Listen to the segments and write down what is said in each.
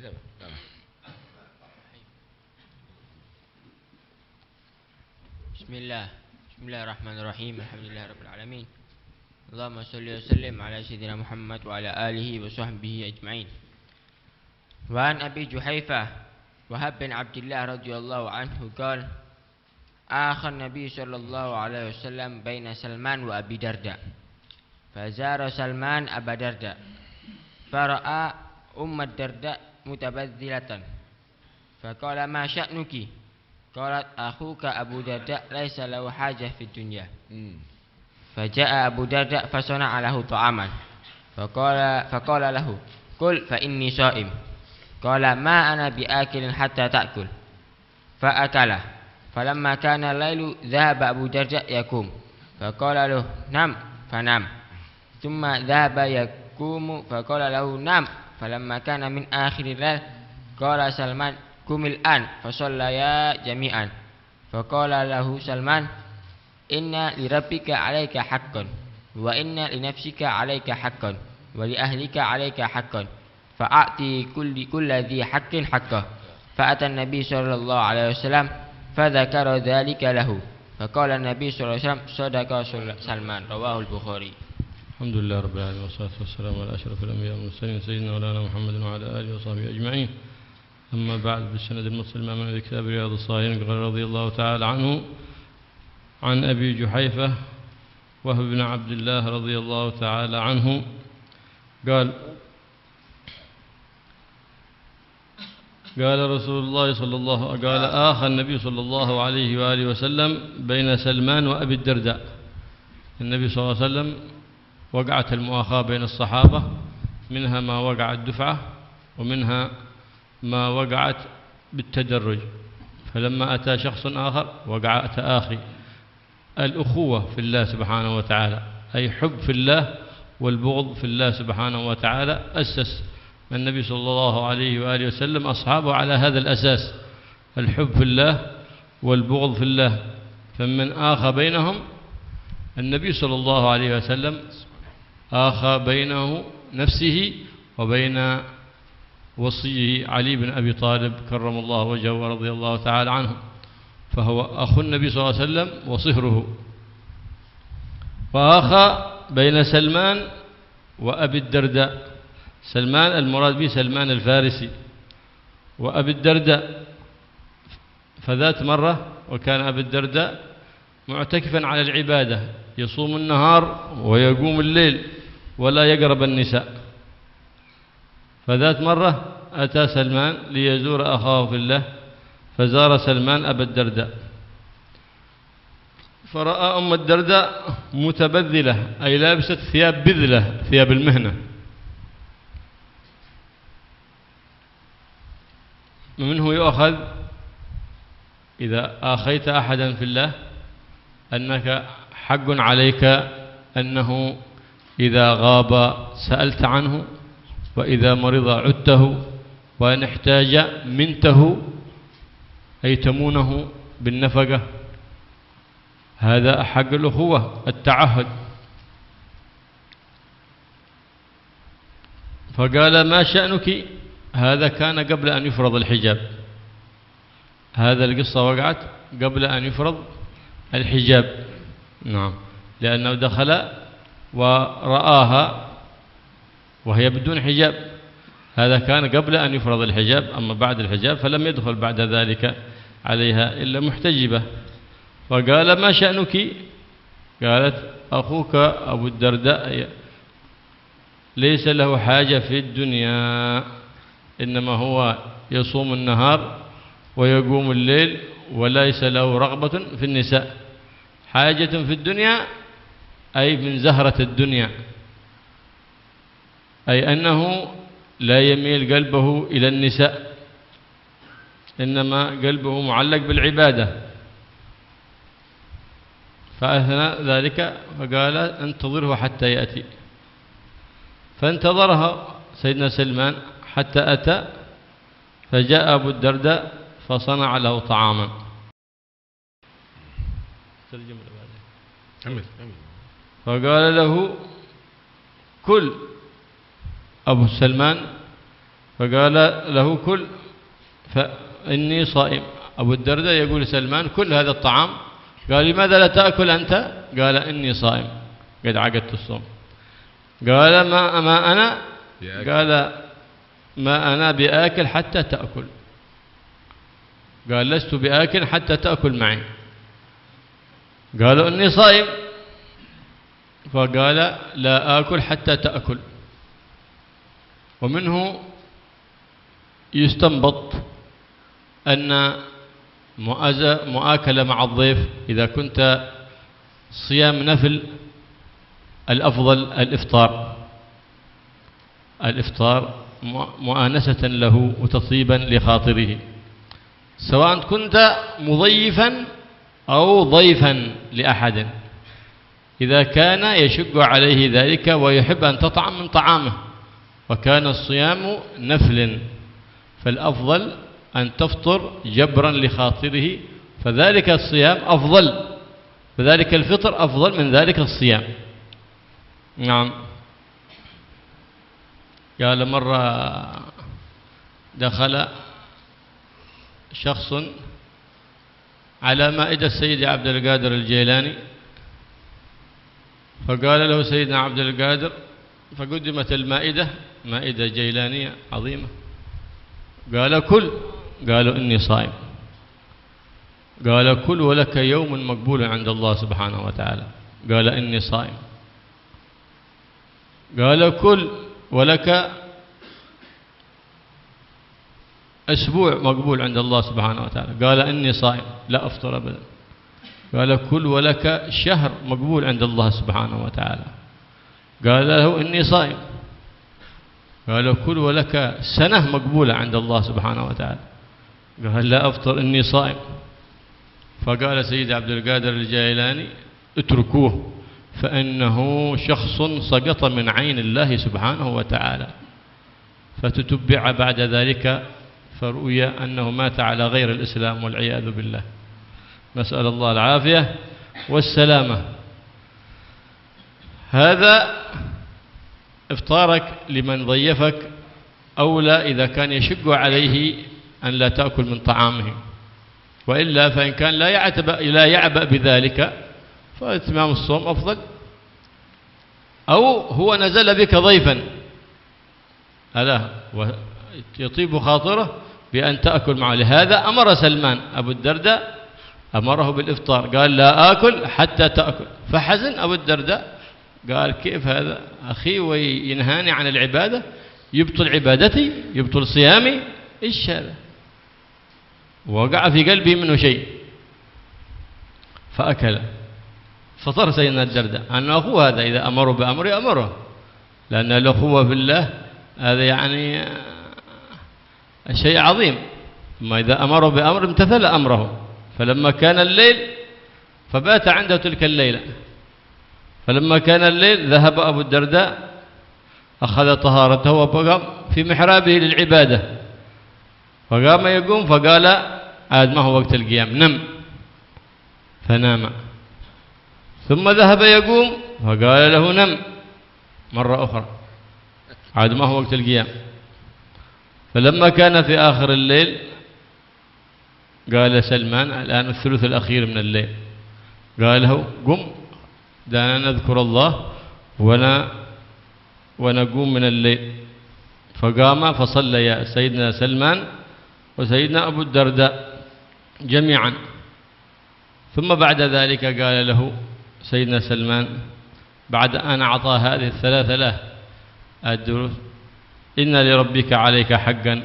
Bismillahirrahmanirrahim. Alhamdulillahirabbil alamin. Allahumma shalli wa sallim ala sayyidina Muhammad wa ala alihi wa sahbihi ajma'in. Wa an Abi Juhaifah Wahab bin Abdullah radhiyallahu anhu qala akhan Nabi sallallahu alaihi wasallam baina Salman wa Abi Darda. Fazara Salman Aba Darda. Fara'a Ummat Darda mutabadzilatan. Faqala ma sya'nuki? Qalat akhuka Abu Darda laisa lahu hajah fid dunya. Faja'a Abu Darda fasana'a lahu ta'aman. Faqala lahu kul fa inni sha'im. Qala ma ana biakilin hatta ta'kul. Fa'akala. Falamma kana lailu dhahaba Abu Darda yakum. Faqala lahu nam fanam. Thumma dhahaba yakumu faqala lahu nam. Falamma kana min akhiril lail qala Salman kumil an fasallaya jami'an. Faqala lahu Salman inna li rabbika 'alaika haqqan wa inna li nafsika 'alaika haqqan wa li ahlika 'alaika haqqan fa'ati kulli dhi haqqin haqqah. Fa'ata an-nabi sallallahu alaihi wasallam fadzakara dzalika lahu. Faqala an-nabi sallallahu alaihi wasallam sadaqa Salman. Rawahu al-Bukhari. Alhamdulillah rabbil alamin wassalatu wassalamu ala asyrafil anbiya'i wal mursalin sayyidina wa lana Muhammadin wa ala alihi wa sahbihi ajma'in. أما بعد بالسند المتصل من كتاب رياض الصالحين رضي الله تعالى عنه عن أبي جحيفة وهب بن عبد الله رضي الله تعالى عنه قال رسول الله قال آخى النبي صلى الله عليه وآله وسلم بين سلمان وأبي الدرداء. النبي صلى الله عليه وسلم وقعت المؤاخاة بين الصحابة، منها ما وقع الدفعة ومنها ما وقعت بالتدرج. فلما أتى شخص آخر وقع تآخي الأخوة في الله سبحانه وتعالى، أي حب في الله والبغض في الله سبحانه وتعالى. أسس النبي صلى الله عليه وآله وسلم أصحابه على هذا الأساس، الحب في الله والبغض في الله. فمن آخى بينهم النبي صلى الله عليه وسلم آخى بينه نفسه وبين وصيه علي بن أبي طالب كرم الله وجهه ورضي الله تعالى عنه، فهو أخو النبي صلى الله عليه وسلم وصهره. وآخى بين سلمان وأبي الدرداء. سلمان المراد به سلمان الفارسي، وأبي الدرداء فذات مرة وكان أبي الدرداء معتكفا على العبادة، يصوم النهار ويقوم الليل ولا يقرب النساء. فذات مرة أتى سلمان ليزور أخاه في الله، فزار سلمان أبا الدرداء فرأى أم الدرداء متبذلة، أي لابسة ثياب بذلة، ثياب المهنة. منه يؤخذ إذا آخيت أحدا في الله أنك حق عليك أنه إذا غاب سألت عنه، وإذا مرض عدته، وإن احتاج منته أي تمونه بالنفقة. هذا حق الأخوة التعهد. فقال ما شأنك؟ هذا كان قبل أن يفرض الحجاب، هذا القصة وقعت قبل أن يفرض الحجاب. نعم، لأنه دخل ورآها وهي بدون حجاب، هذا كان قبل أن يفرض الحجاب. أما بعد الحجاب فلم يدخل بعد ذلك عليها إلا محتجبة. وقال ما شأنك؟ قالت أخوك أبو الدرداء ليس له حاجة في الدنيا، إنما هو يصوم النهار ويقوم الليل وليس له رغبة في النساء. حاجة في الدنيا أي من زهرة الدنيا، أي أنه لا يميل قلبه إلى النساء، إنما قلبه معلق بالعبادة. فأثناء ذلك فقال انتظره حتى يأتي. فانتظرها سيدنا سلمان حتى أتى، فجاء أبو الدرداء فصنع له طعاما. فقال له كل أبو سلمان، فقال له كل فإني صائم. أبو الدرداء يقول سلمان كل هذا الطعام. قال لماذا لا تأكل أنت؟ قال إني صائم قد عقدت الصوم. قال ما أنا قال ما أنا بآكل حتى تأكل. قال لست بآكل حتى تأكل معي. قالوا إني صائم. فقال لا آكل حتى تأكل. ومنه يستنبط أن مؤاكلة مع الضيف إذا كنت صيام نفل الأفضل الإفطار مؤانسة له وتطيبا لخاطره، سواء كنت مضيفا أو ضيفا لأحد، إذا كان يشق عليه ذلك ويحب أن تطعم من طعامه وكان الصيام نفل، فالأفضل أن تفطر جبرا لخاطره، فذلك الصيام أفضل، فذلك الفطر أفضل من ذلك الصيام. نعم. قال مرة دخل شخص على مائدة سيدي عبد القادر الجيلاني، فقال له سيدنا عبد القادر، فقدمت المائدة مائدة جيلانية عظيمة، قال كل، قالوا إني صائم. قال كل ولك يوم مقبول عند الله سبحانه وتعالى. قال إني صائم. قال كل ولك أسبوع مقبول عند الله سبحانه وتعالى. قال إني صائم لا أفطر أبدا. قال كل ولك شهر مقبول عند الله سبحانه وتعالى. قال له إني صائم. قال كل ولك سنة مقبولة عند الله سبحانه وتعالى. قال لا أفطر إني صائم. فقال سيد عبد القادر الجيلاني اتركوه فإنه شخص سقط من عين الله سبحانه وتعالى. فتتبع بعد ذلك فرؤي أنه مات على غير الإسلام والعياذ بالله، نسأل الله العافية والسلامة. هذا إفطارك لمن ضيفك أولى إذا كان يشق عليه أن لا تأكل من طعامه، وإلا فإن كان لا يعبأ بذلك فإتمام الصوم أفضل. أو هو نزل بك ضيفا ألا ويطيب خاطره بأن تأكل معه، لهذا أمر سلمان أبو الدرداء أمره بالإفطار، قال لا آكل حتى تأكل. فحزن أبو الدرداء قال كيف هذا أخي وينهاني عن العبادة، يبطل عبادتي يبطل صيامي، إيش هذا؟ وقع في قلبي منه شيء فأكل. فطر سيدنا الدرداء أن أخوه هذا إذا أمره بأمره أمره، لأن الأخوة في الله هذا يعني شيء عظيم، ثم إذا أمره بأمر امتثل أمره. فلما كان الليل فبات عنده تلك الليلة، فلما كان الليل ذهب أبو الدرداء أخذ طهارته وقام في محرابه للعبادة، فقام يقوم فقال عاد ما هو وقت القيام نم، فنام. ثم ذهب يقوم فقال له نم مرة أخرى، عاد ما هو وقت القيام. فلما كان في آخر الليل قال سلمان الآن الثلث الأخير من الليل، قال له قم دعنا نذكر الله ونقوم من الليل. فقام فصلى سيدنا سلمان وسيدنا أبو الدرداء جميعا. ثم بعد ذلك قال له سيدنا سلمان بعد أن أعطى هذه الثلاثة له الدروس: إن لربك عليك حقا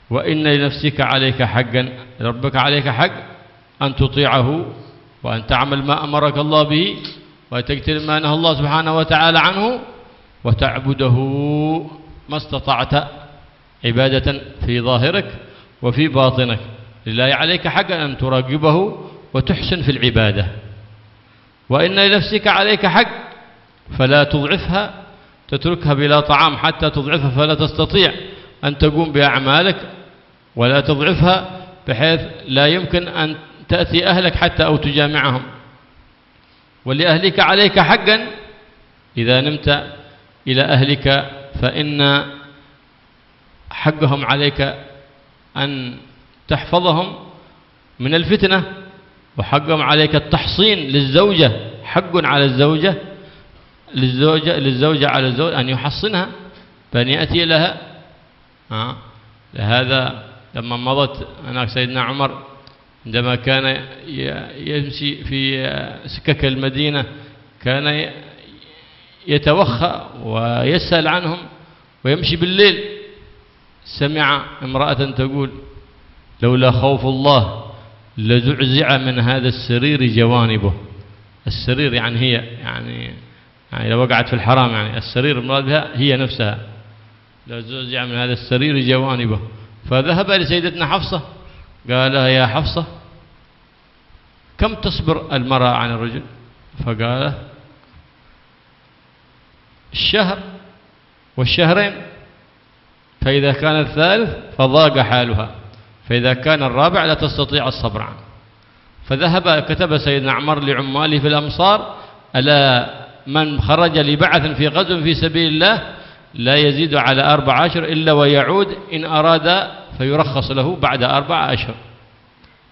وإن لنفسك عليك حقا. ربك عليك حق أن تطيعه وأن تعمل ما أمرك الله به وتجتنب ما نهى الله سبحانه وتعالى عنه وتعبده ما استطعت عبادة في ظاهرك وفي باطنك. لله عليك حقا أن تراقبه وتحسن في العبادة. وإن لنفسك عليك حق فلا تضعفها، تتركها بلا طعام حتى تضعفها فلا تستطيع أن تقوم بأعمالك، ولا تضعفها بحيث لا يمكن أن تأتي أهلك حتى أو تجامعهم. ولأهلك عليك حقا إذا نمت إلى أهلك فإن حقهم عليك أن تحفظهم من الفتنة، وحقهم عليك التحصين للزوجة، حق على الزوجة للزوجة على الزوج أن يحصنها فأن يأتي لها. لهذا لما مضت هناك سيدنا عمر عندما كان يمشي في سكك المدينة كان يتوخى ويسأل عنهم ويمشي بالليل، سمع امرأة تقول: لولا خوف الله لزعزع من هذا السرير جوانبه. السرير يعني هي يعني لو وقعت في الحرام، يعني السرير المراد بها هي نفسها، لزعزع من هذا السرير جوانبه. فذهب لسيدتنا حفصة قال لها: يا حفصة، كم تصبر المرأة عن الرجل؟ فقال: الشهر والشهرين، فإذا كان الثالث فضاق حالها، فإذا كان الرابع لا تستطيع الصبر عنه. فذهب كتب سيدنا عمر لعماله في الأمصار: ألا من خرج لبعث في غزو في سبيل الله لا يزيد على 4 أشهر إلا ويعود إن أراد، فيرخص له بعد 4 أشهر،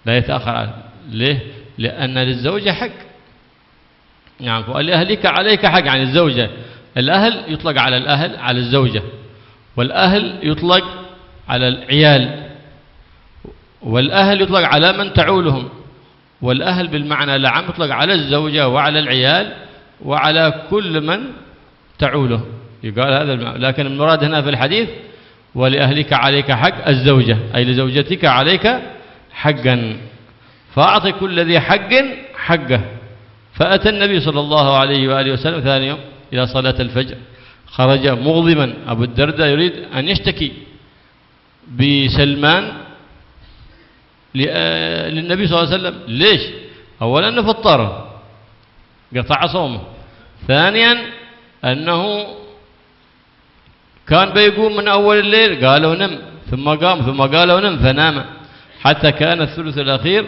لا يتأخر عنه. ليه؟ لأن للزوجة حق، يعني ولأهلك عليك حق. يعني الزوجة، الأهل يطلق على الأهل على الزوجة، والأهل يطلق على العيال، والأهل يطلق على من تعولهم، والأهل بالمعنى العام يطلق على الزوجة وعلى العيال وعلى كل من تعوله، يقال هذا المعنى. لكن المراد هنا في الحديث: ولأهلك عليك حق الزوجة، أي لزوجتك عليك حقا، فأعطي كل ذي حق حقه. فأتى النبي صلى الله عليه وآله وسلم ثاني يوم إلى صلاة الفجر، خرج مغضبا أبو الدرداء يريد أن يشتكي بسلمان للنبي صلى الله عليه وسلم. ليش؟ أولا أنه فطره قطع صومه، ثانيا أنه كان بيقوم من أول الليل قالوا نم، ثم قام، ثم قالوا نم فنام حتى كان الثلث الأخير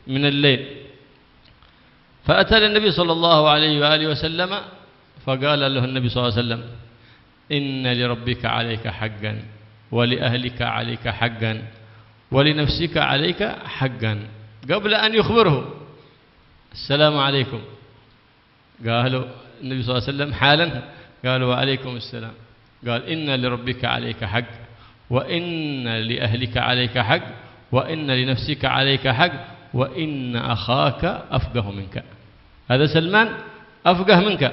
من الليل. فأتى للنبي صلى الله عليه وآله وسلم فقال له النبي صلى الله عليه وسلم: إن لربك عليك حقا، ولأهلك عليك حقا، ولنفسك عليك حقا. قبل أن يخبره: السلام عليكم. قالوا النبي صلى الله عليه وسلم حالا قالوا: وعليكم السلام. قال: إن لربك عليك حق، وإن لأهلك عليك حق، وإن لنفسك عليك حق، وإن أخاك أفقه منك. هذا سلمان أفقه منك،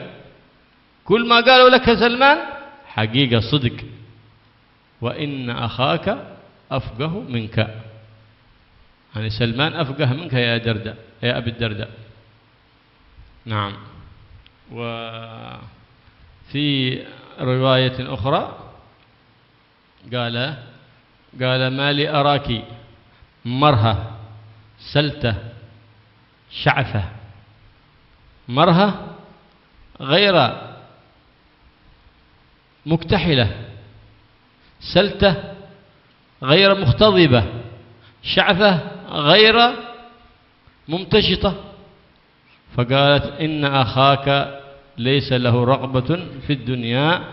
كل ما قالوا لك سلمان حقيقة صدق. وإن أخاك أفقه منك، يعني سلمان أفقه منك يا درداء، يا أبي الدرداء. نعم. وفي رواية أخرى قال: ما لي أراك مرهة سلتة شعثة. مرهة غير مكتحلة، سلتة غير مختضبة، شعثة غير ممتشطة. فقالت: إن أخاك ليس له رغبة في الدنيا،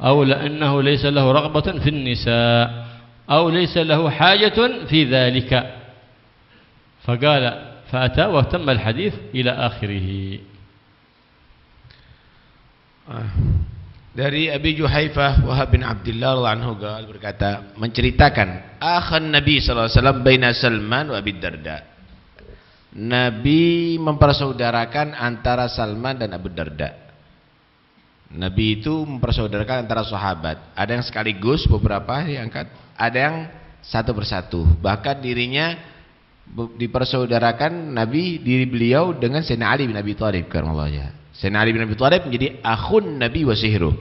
أو لأنه ليس له رغبة في النساء، أو ليس له حاجة في ذلك. فقال فأتى وتم الحديث إلى آخره. Dari Abi Juhaifah Wahab bin Abdillah radhiyallahu anhu berkata, menceritakan akhan Nabi sallallahu alaihi wasallam baina Salman wa Abi Darda. Nabi mempersaudarakan antara Salman dan Abu Darda. Nabi itu mempersaudarakan antara sahabat. Ada yang sekaligus beberapa diangkat, ada yang satu persatu. Bahkan dirinya dipersaudarakan Nabi, diri beliau dengan Sayyidina Ali bin Abi Thalib karramallahu. Sayyidina Ali bin Abi Thalib menjadi akhun Nabi wa sihru,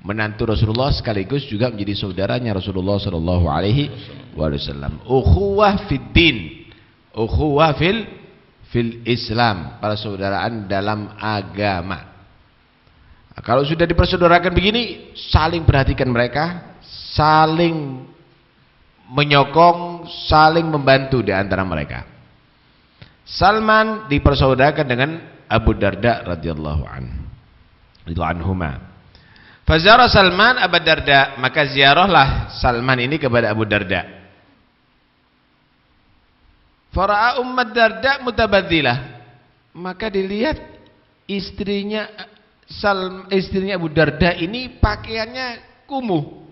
menantu Rasulullah sekaligus juga menjadi saudaranya Rasulullah sallallahu alaihi wasallam. Ukhuwah fid din, ukhuwah fil Islam, persaudaraan dalam agama. Nah, kalau sudah dipersaudarakan begini, saling perhatikan mereka, saling menyokong, saling membantu di antara mereka. Salman dipersaudarakan dengan Abu Darda radhiyallahu anhuma. Fazara Salman Abu Darda, maka ziarahlah Salman ini kepada Abu Darda. Fara'a Ummu Darda mutabaddilah, maka dilihat istrinya Abu Darda ini pakaiannya kumuh,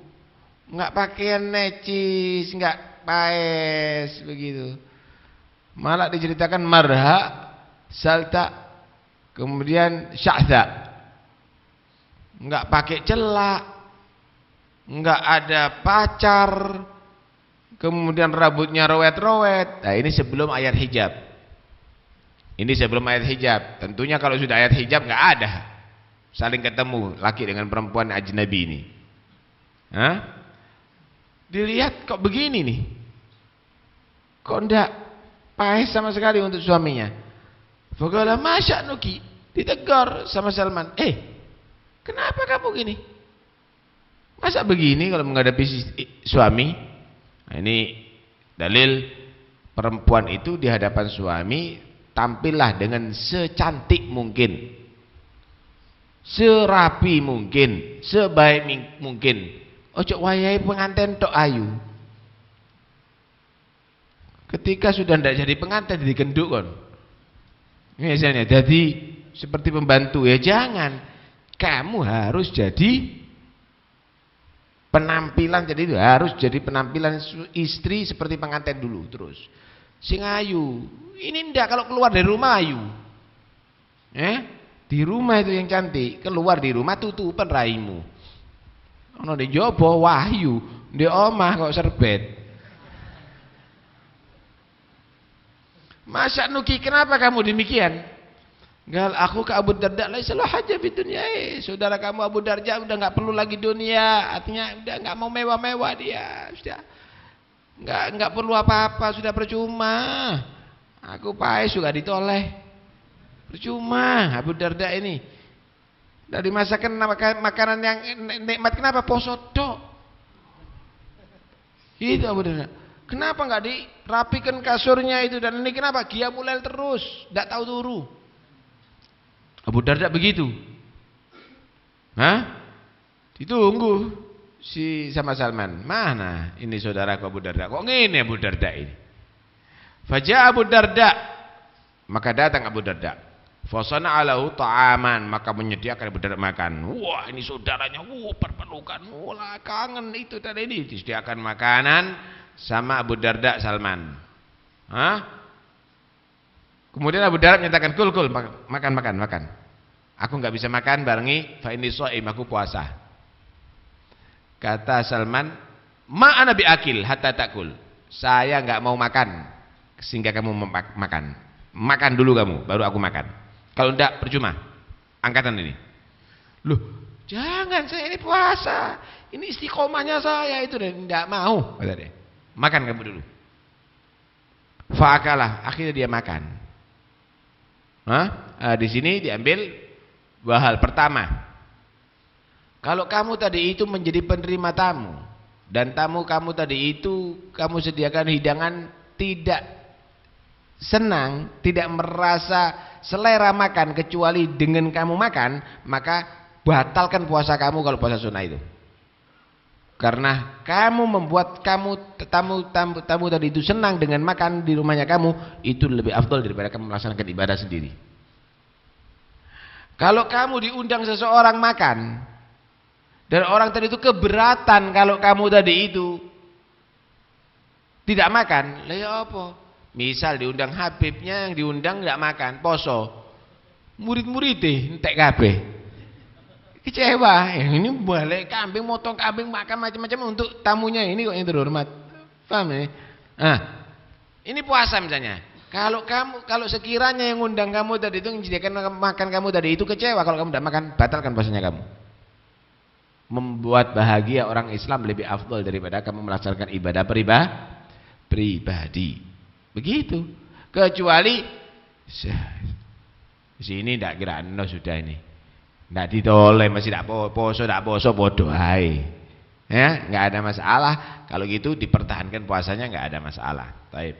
enggak pakaian necis, enggak paes begitu. Malah diceritakan marha, salta, kemudian sya'tha. Enggak pakai celak, enggak ada pacar, kemudian rambutnya rowet-rowet. Nah, ini sebelum ayat hijab. Ini sebelum ayat hijab. Tentunya kalau sudah ayat hijab enggak ada saling ketemu laki dengan perempuan ajnabi ini. Hah? Dilihat kok begini nih. Kok enggak paes sama sekali untuk suaminya. Faqala ma sya'nuki, ditegur sama Salman. Kenapa kamu gini? Masa begini kalau menghadapi suami? Nah, ini dalil perempuan itu di hadapan suami tampillah dengan secantik mungkin, serapi mungkin, sebaik mungkin. Ojo wayahe pengantin tok ayu. Ketika sudah tidak jadi pengantin jadi genduk kon. Misalnya jadi seperti pembantu, ya jangan. Kamu harus jadi penampilan, jadi harus jadi penampilan istri seperti pengantin dulu terus. Sing ayu. Ini ndak kalau keluar dari rumah ayu. Di rumah itu yang cantik, keluar di rumah tutupan raimu. Ono di jopo wahyu, di omah kok serbet. Masa nuki, kenapa kamu demikian? Gal, aku ke Abu Darda laisalah haja di dunia. Saudara kamu Abu Darda udah enggak perlu lagi dunia, artinya udah enggak mau mewah-mewah dia, sudah. Enggak perlu apa-apa, sudah percuma. Aku paes juga ditoleh. Percuma Abu Darda ini. Dari masakan makanan yang nikmat, kenapa poso tok? Itu Abu Darda. Kenapa enggak dirapikan kasurnya itu, dan ini kenapa qiyamul lail terus, enggak tahu turu. Abu Darda begitu. Ditunggu sama Salman. Mana ini saudaraku Abu Darda? Kok ngene Abu Darda ini? Faja Abu Darda, maka datang Abu Darda. Fasana alahu ta'aman, maka menyediakan Abu Darda makan. Wah, ini saudaranya, perpelukan, wah kangen itu tadi ini. Disediakan makanan sama Abu Darda Salman. Kemudian Abu Darda menyatakan kul makan. Aku enggak bisa makan barengi fa inni shaim, aku puasa. Kata Salman, ma ana biakil hatta takul. Saya enggak mau makan sehingga kamu makan. Makan dulu kamu, baru aku makan. Kalau enggak percuma. Angkatan ini. Loh, jangan, saya ini puasa. Ini istiqomahnya saya itu, dan enggak mau kata dia. Makan kamu dulu. Fa'akalah, akhirnya dia makan. Di sini diambil dua hal. Pertama, kalau kamu tadi itu menjadi penerima tamu, dan tamu kamu tadi itu kamu sediakan hidangan tidak senang, tidak merasa selera makan kecuali dengan kamu makan, maka batalkan puasa kamu kalau puasa sunnah itu. Karena kamu membuat tamu tadi itu senang dengan makan di rumahnya kamu, itu lebih afdal daripada kamu melaksanakan ibadah sendiri. Kalau kamu diundang seseorang makan dan orang tadi itu keberatan kalau kamu tadi itu tidak makan, lah ya apa? Misal diundang Habibnya, yang diundang tidak makan, poso. Murid-muridnya entek kabeh. Kecewa, ini balik kambing, motong kambing, makan macam-macam untuk tamunya ini kok yang terhormat. Paham ya? Ini puasa misalnya. Kalau sekiranya yang undang kamu tadi itu menyediakan makan kamu tadi itu kecewa kalau kamu tidak makan, batalkan puasanya kamu. Membuat bahagia orang Islam lebih afdal daripada kamu melaksanakan ibadah pribadi. Begitu. Kecuali sini tidak kira sudah ini. Tidak ditoleh, masih tidak poso bodoh ae. Ya, enggak ada masalah. Kalau gitu dipertahankan puasanya, enggak ada masalah. Baik.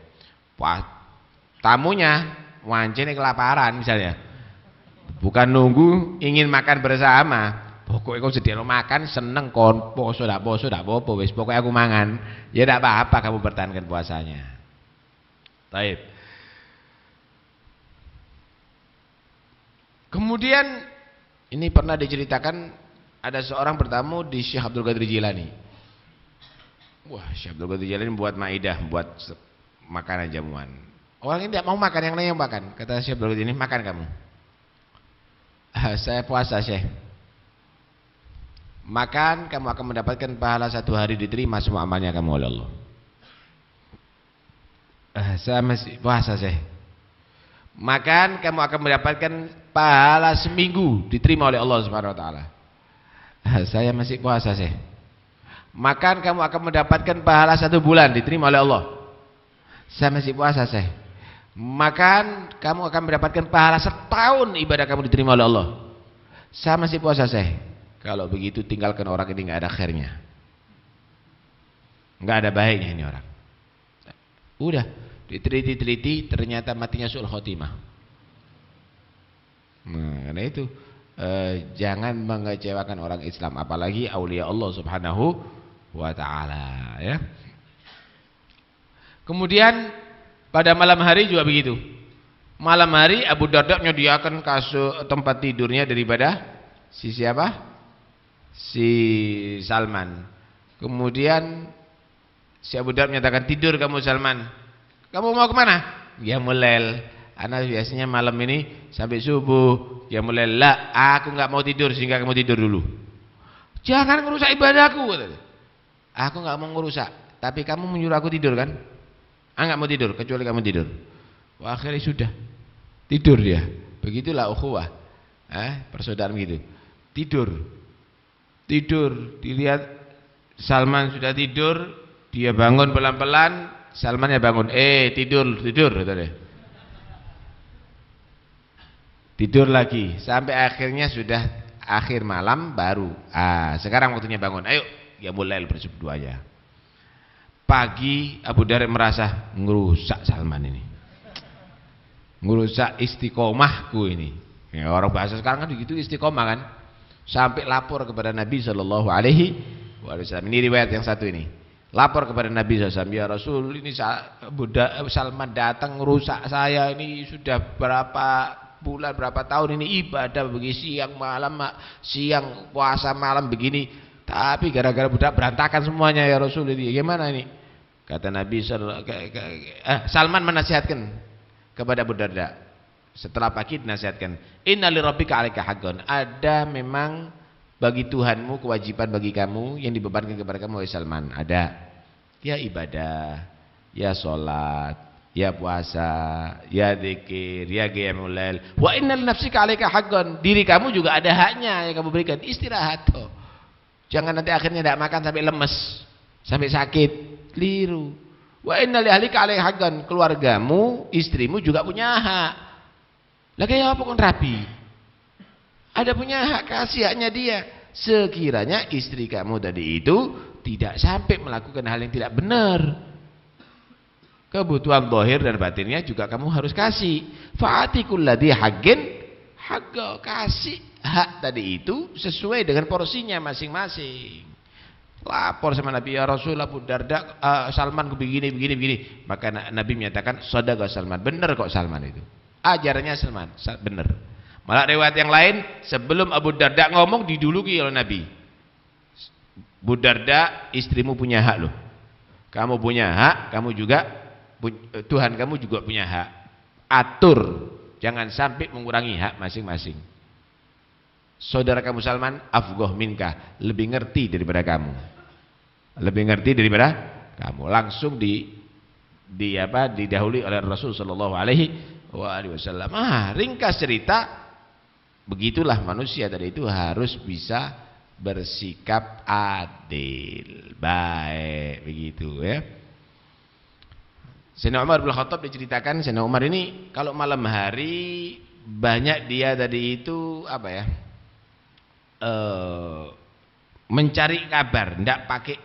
Tamunya wancine kelaparan misalnya. Bukan nunggu ingin makan bersama, Pokoknya kau sediano makan seneng kon poso dak apa wis pokoknya aku mangan. Ya tidak apa-apa kamu pertahankan puasanya. Baik. Kemudian ini pernah diceritakan ada seorang bertamu di Syekh Abdul Qadir Jilani. Wah, Syekh Abdul Qadir Jilani buat maidah, buat makanan jamuan. Orang ini tidak mau makan, yang lain yang makan. Kata Syekh Abdul Qadir ini, makan kamu. Saya puasa, Syekh. Makan, kamu akan mendapatkan pahala 1 hari diterima semua amalnya kamu oleh Allah. Saya masih puasa, Syekh. Makan, kamu akan mendapatkan pahala seminggu diterima oleh Allah Subhanahu wa taala. Saya masih puasa, Syekh. Makan, kamu akan mendapatkan pahala 1 bulan diterima oleh Allah. Saya masih puasa, Syekh. Makan, kamu akan mendapatkan pahala 1 tahun ibadah kamu diterima oleh Allah. Saya masih puasa, Syekh. Kalau begitu tinggalkan orang ini, nggak ada khairnya, nggak ada baiknya ini orang. Udah diteliti ternyata matinya su'ul khotimah. Nah, karena itu jangan mengecewakan orang Islam, apalagi aulia Allah Subhanahu wa taala, ya. Kemudian pada malam hari juga begitu. Malam hari Abu Darda menyediakan kasur tempat tidurnya daripada si siapa? Si Salman. Kemudian si Abu Darda menyatakan, tidur kamu Salman. Kamu mau kemana? Ya mulel. Anak biasanya malam ini sampai subuh. Ya mulel. Lah, aku nggak mau tidur sehingga kamu tidur dulu. Jangan merusak ibadahku. Aku nggak mau merusak. Tapi kamu menyuruh aku tidur kan? Nggak mau tidur kecuali kamu tidur. Wah, akhirnya sudah tidur dia. Begitulah ukhuwah. Persaudaraan gitu. Tidur, dilihat Salman sudah tidur, dia bangun pelan-pelan, Salman ya bangun, tidur, kata dia. Tidur lagi, sampai akhirnya sudah akhir malam baru, sekarang waktunya bangun, ayo, ya mulai berdua aja. Pagi Abu Darda merasa ngerusak Salman ini, ngerusak istiqomahku ini. Ya, orang bahasa sekarang kan begitu, istiqomah kan. Sampai lapor kepada Nabi Shallallahu Alaihi Wasallam. Ini riwayat yang satu ini. Lapor kepada Nabi SAW, ya Rasul, ini Salman datang merusak saya ini sudah berapa bulan, berapa tahun ini ibadah begini siang puasa malam begini, tapi gara-gara budak berantakan semuanya ya Rasul, ini gimana ini? Kata Nabi Salman menasihatkan kepada Abu Darda. Setelah pagi dinasihatkan, inna lirabbika 'alaika haqqan. Ada memang bagi Tuhanmu kewajiban bagi kamu yang dibebankan kepada kamu wahai Salman. Ada. Ya ibadah, ya salat, ya puasa, ya zikir, ya qiyamul lail. Wa inna li nafsika 'alaika haqqan. Diri kamu juga ada haknya yang kamu berikan. Istirahat toh. Jangan nanti akhirnya tidak makan sampai lemes, sampai sakit. Keliru. Wa inna li ahlika 'alaika haqqan. Keluargamu, istrimu juga punya hak. Lagi apa kon rapi? Ada punya hak, kasih haknya dia. Sekiranya istri kamu tadi itu tidak sampai melakukan hal yang tidak benar, kebutuhan zahir dan batinnya juga kamu harus kasih. Fa'atikul ladzi haqqin haqqa. Kasih hak tadi itu sesuai dengan porsinya masing-masing. Lapor sama Nabi, ya Rasul, Abu Darda Salman begini. Maka Nabi menyatakan shadaqa Salman. Benar kok Salman itu. Ajarannya Salman benar. Malah riwayat yang lain, sebelum Abu Darda ngomong diduluki oleh Nabi. Abu Darda, istrimu punya hak loh. Kamu punya hak, kamu juga Tuhan kamu juga punya hak. Atur, jangan sampai mengurangi hak masing-masing. Saudara kamu Salman afqah minka, lebih ngerti daripada kamu. Lebih ngerti daripada kamu. Langsung didahului oleh Rasul sallallahu alaihi wasallam. Ringkas cerita, begitulah manusia tadi itu harus bisa bersikap adil, baik, begitu ya. Sayyidina Umar bin Khattab diceritakan, Sayyidina Umar ini kalau malam hari banyak dia tadi itu mencari kabar, tidak pakai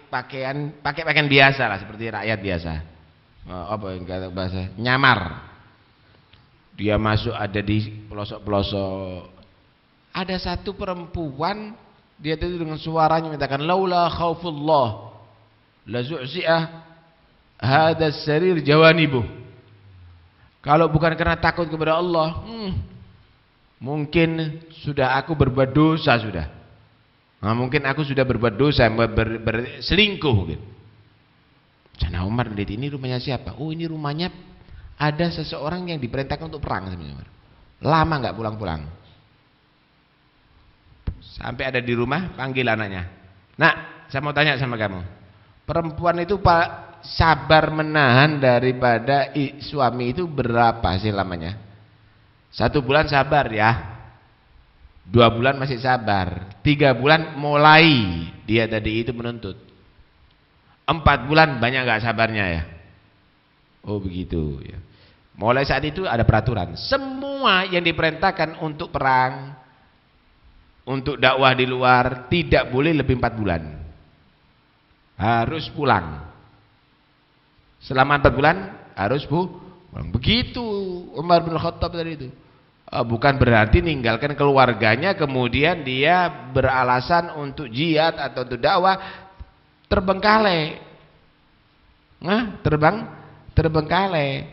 pakaian biasa lah, seperti rakyat biasa. Apa yang kata bahasa nyamar. Dia masuk ada di pelosok-pelosok. Ada satu perempuan Dia tadi dengan suaranya mengatakan laula khaufullah la zu'zi'ah hadha as-sarir jawanibuh. Kalau bukan karena takut kepada Allah, mungkin sudah aku berbuat dosa sudah. Nah, mungkin aku sudah berbuat dosa, berselingkuh mungkin. Sayyidina Umar melihat ini rumahnya siapa? Oh, ini rumahnya ada seseorang yang diperintahkan untuk perang sebenarnya. Lama enggak pulang-pulang. Sampai ada di rumah, panggil anaknya. Nak, saya mau tanya sama kamu. Perempuan itu sabar menahan daripada suami itu berapa sih lamanya? 1 bulan sabar ya. 2 bulan masih sabar. 3 bulan mulai dia tadi itu menuntut. 4 bulan banyak enggak sabarnya ya? Oh begitu ya. Mulai saat itu ada peraturan. Semua yang diperintahkan untuk perang, untuk dakwah di luar tidak boleh lebih 4 bulan. Harus pulang. Selama 4 bulan harus pulang. Begitu Umar bin Khattab tadi itu. Bukan berarti ninggalkan keluarganya kemudian dia beralasan untuk jihad atau untuk dakwah terbengkalai. Terbengkalai.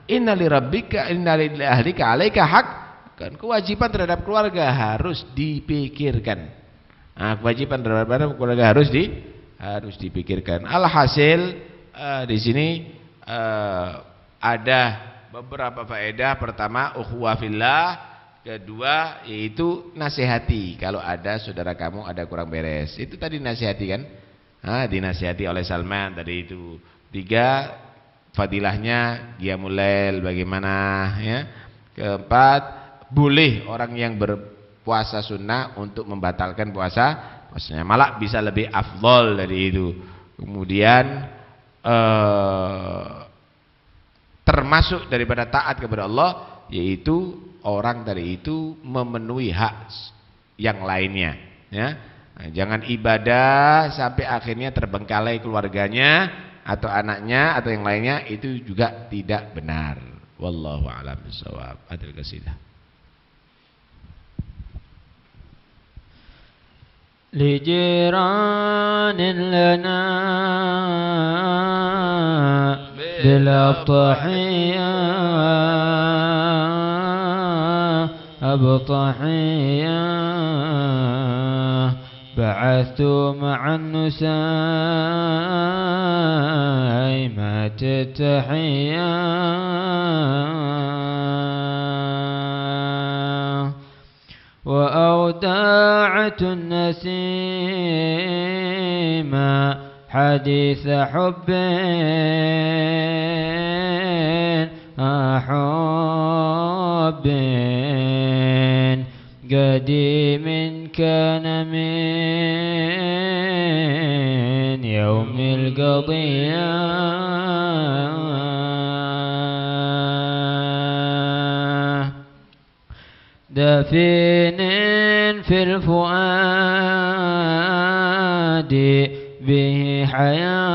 Inna li rabbika inna li ahlika 'alaika haq. Kan kewajiban terhadap keluarga harus dipikirkan. Kewajiban terhadap keluarga harus dipikirkan. Alhasil di sini ada beberapa faedah. Pertama, ukhuwah fillah. Kedua, yaitu nasihati. Kalau ada saudara kamu ada kurang beres, itu tadi nasihati kan? Dinasihati oleh Salman tadi itu. 3, fadilahnya qiyamul lail bagaimana ya. Keempat, boleh orang yang berpuasa sunnah untuk membatalkan puasanya, malah bisa lebih afdol dari itu. Kemudian termasuk daripada taat kepada Allah yaitu orang tadi itu memenuhi hak yang lainnya ya. Jangan ibadah sampai akhirnya terbengkalai keluarganya atau anaknya atau yang lainnya, itu juga tidak benar. Wallahu a'lam bishawab. Adil qasidah. لجيران لنا بالأبطحية أبطحية بعثت مع النسيمات التحية وأودعت النسيم حديث حب حب قديم كان من يوم القضية دفين في الفؤاد به حياتي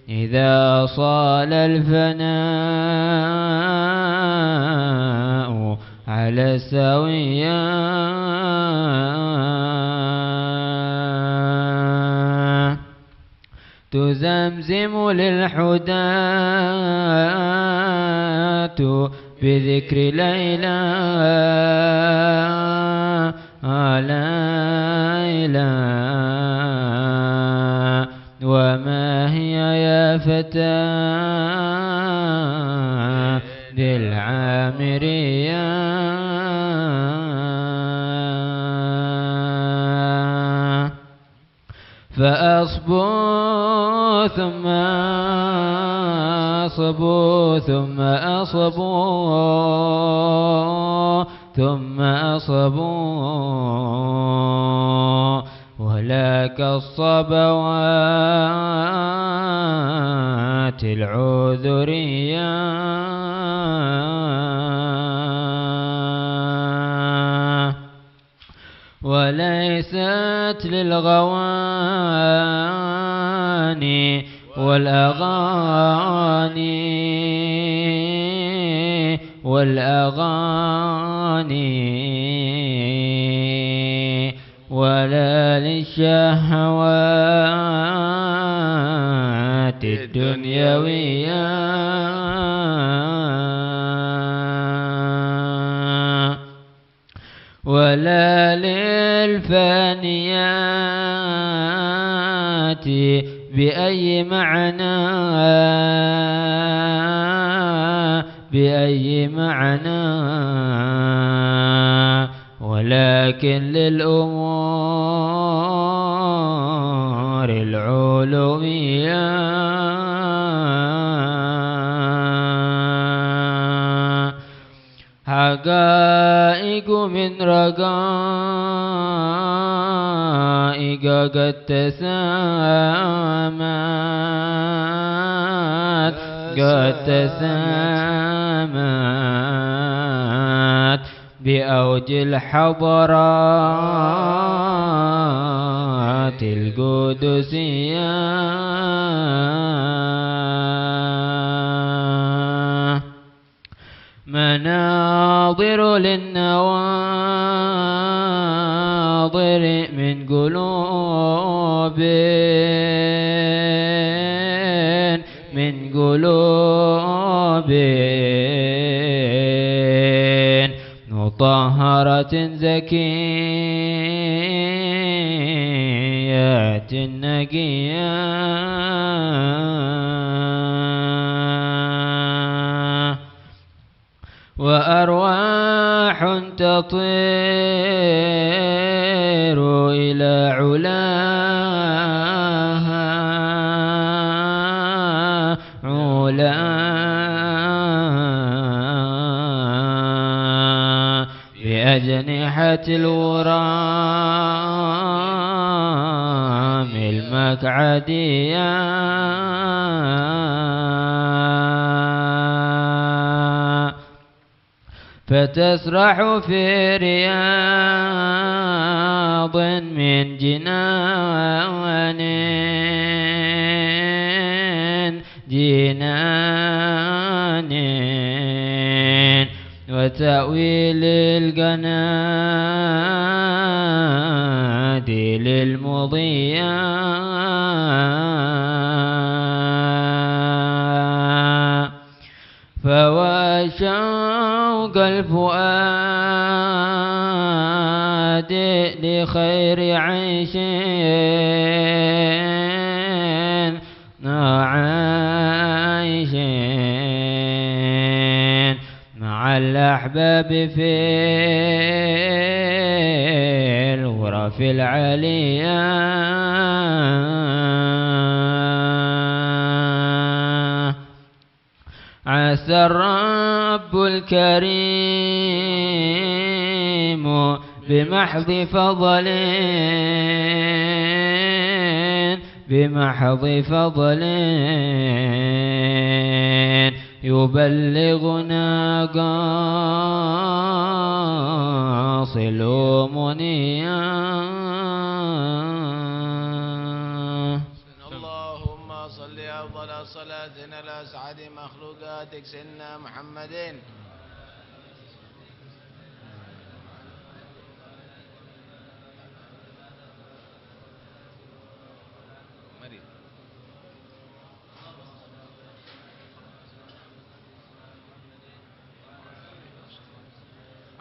إذا صال الفناء على السوية تزمزم للحداة بذكر ليلى ليلى وما هي يا فتى ذي العامرية فأصبو ثم أصبو ثم أصبو ثم أصبو ولك الصبوات العذرية وليست للغواني ولا للشهوات الدنيوية ولا للفانيات بأي معنى ولكن للأمور العلوية حقائق من رقائق قد تسامت بأوج الحضارات القدسية مناظر للنواظر من قلوب مطهرة زكية نقية وأرواح تطير إلى علاها بأجنحة الورام المقعدية فتسرح في رياض من جنان وتأويل القناديل المضية فواشوق الفؤاد لخير عيش مع الأحباب في الغرف العالية عسى الرب الكريم بمحض فضل يبلغنا قاص الأمنية اللهم صل أفضل الصلاة على أسعد مخلوقاتك سيدنا محمد.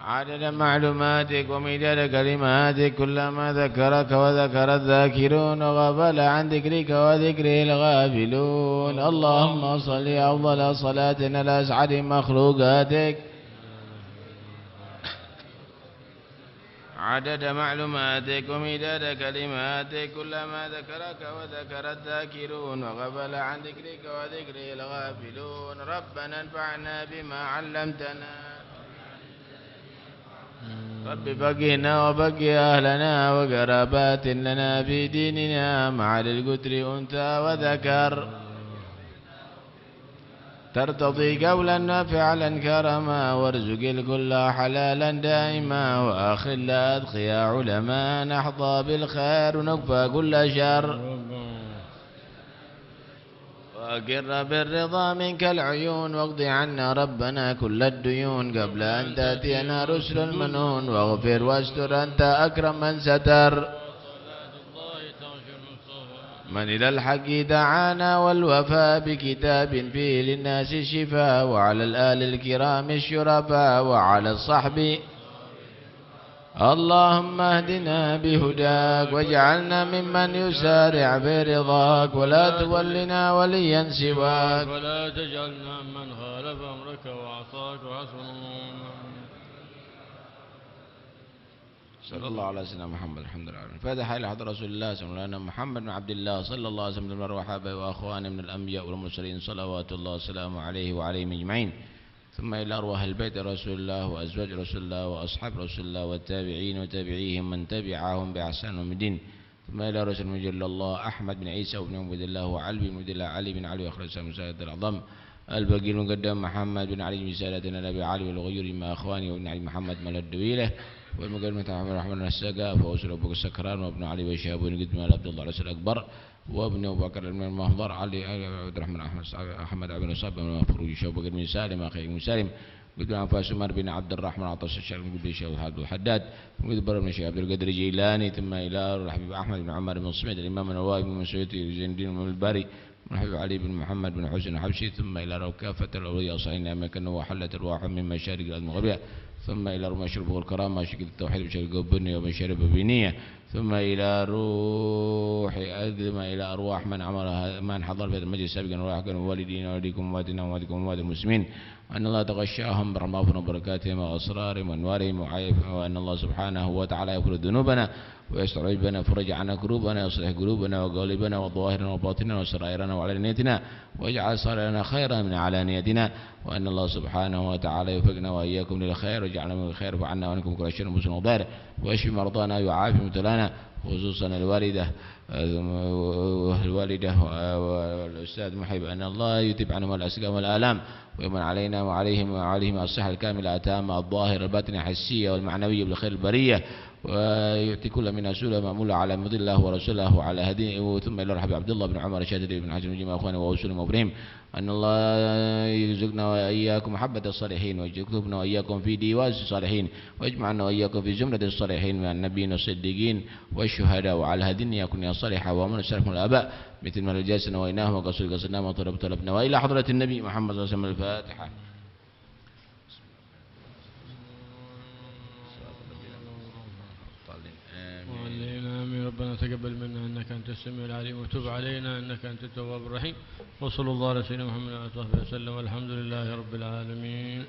عدد معلوماتك ومداد كلماتك كلما ذكرك وذكر الذاكرون وغفل عن ذكرك وذكره الغافلون. اللهم صل أفضل صلاة على أسعد مخلوقاتك عدد معلوماتك ومداد كلماتك كلما ذكرك وذكر الذاكرون وغفل عن ذكرك وذكره الغافلون. ربنا انفعنا بما علمتنا رب فقهنا وفقه أهلنا وقرابات لنا في ديننا مع للقتر أنثى وذكر ترتضي قولا فعلا كرما وارزق الكل حلالا دائما وأخل أتقيا علماء نحظى بالخير ونكفى كل شر. وأقر بالرضا منك العيون واقض عنا ربنا كل الديون قبل أن تأتينا رسل المنون واغفر واستر أنت أكرم من ستر من إلى الحق دعانا والوفاء بكتاب فيه للناس الشفاء وعلى الآل الكرام الشرفاء وعلى الصحب اللهم اهدنا بهداك واجعلنا ممن يسارع برضاك ولا تولنا وليا سواك ولا تجعلنا من خالف أمرك وعصاك وحسبنا الله. صلى الله على سيدنا محمد الحمد لله. فاتحة إلى حضرة رسول الله صلى الله عليه وسلم محمد بن عبد الله صلى الله عليه وسلم وحبه وأخوانه من الأنبياء والمرسلين صلوات الله وسلامه عليه وعليهم أجمعين. ثم إلى أرواح البيت رسول الله وأزواج رسول الله وأصحاب رسول الله والتابعين وتابعيهم من تبعهم بإحسان يوم الدين. ثم إلى رسول مجل الله أحمد بن عيسى وابن عبد الله وعلي بن عبد الله علي بن علي وأخرج مساعدة الأعظم الباقي المقدم محمد بن علي بن سادتنا النبي علي والغيور مع أخواني وابن علي محمد مال الدويلة والمقدم محمد الرحمن السقاف وأسر أبو السكران وابن علي بن بن قدم عبد الله رسول الأكبر وابن أبو بكر بن المهضر علي عبد الرحمن أحمد بن صاب بن مفروج شاب بن سالم أخي بن سالم قلت أنفاس عمر بن عبد الرحمن عطس الشرق بن شيخ الحداد وقلت بر بن شيخ عبد القادر الجيلاني ثم إلى الحبيب أحمد بن عمر بن صمد الإمام النووي بن مسعود زين الدين بن الباري بن حبيب علي بن محمد بن حسين الحبشي ثم إلى كافة الأولياء الصالحين أماكن وحلت الواحد من مشارق الأرض المغربية ثم إلى رمى شربه الكرامة شكل التوحيد بشرق البني ومن شرب بنية ثم إلى روح أذم إلى أرواح من عمل من حضر في هذا المجلس سابقا وراحكم والدينا ووالديكم ووالدنا ووالدكم ووالد المسلمين وأن الله تغشاهم برحمته وبركاتهم وأسرارهم وأنوارهم وأن الله سبحانه وتعالى يغفر ذنوبنا ويستر عيوبنا فرج عنا كروبنا ويصلح قلوبنا وقالبنا وظواهرنا وباطننا وسرائرنا وعلانيتنا ويجعل سرائرنا خيرا من علانيتنا وأن الله سبحانه وتعالى يوفقنا وإياكم للخير ويجعلنا من الخير وعنا وعنكم كل شر مسلم وضار ويشفي مرضانا ويعافي مبتلانا خصوصا الوالدة والأستاذ محب أن الله يتب عنهم الأسقام والآلام ويمن علينا وعليهم الصحة الكاملة التامة الظاهرة الباطنة الحسية والمعنوية بالخير البرية ويؤتي كل من أسوله مأموله على مضي الله ورسوله وعلى هديه ثم إلى رحب عبد الله بن عمر الشاتري بن حسن وجماعة أخوانه وأسوله وإبراهيم أن الله يرزقنا وإياكم محبة الصالحين ويجعلنا وإياكم في ديوان الصالحين ويجمعنا وإياكم في زمرة الصالحين من النبيين والصديقين والشهداء وعلى هدين يكون الصالحة ومن السلف الآباء مثل ما رجاسنا وإناهم وقصر قصرنا وطلبنا وإلى حضرة النبي محمد صلى الله عليه وسلم الفاتحة. ربنا تقبل منا إنك أنت السميع العليم وتب علينا إنك أنت التواب الرحيم وصلى الله على سيدنا محمد وعلى آله وصحبه وسلم والحمد لله رب العالمين.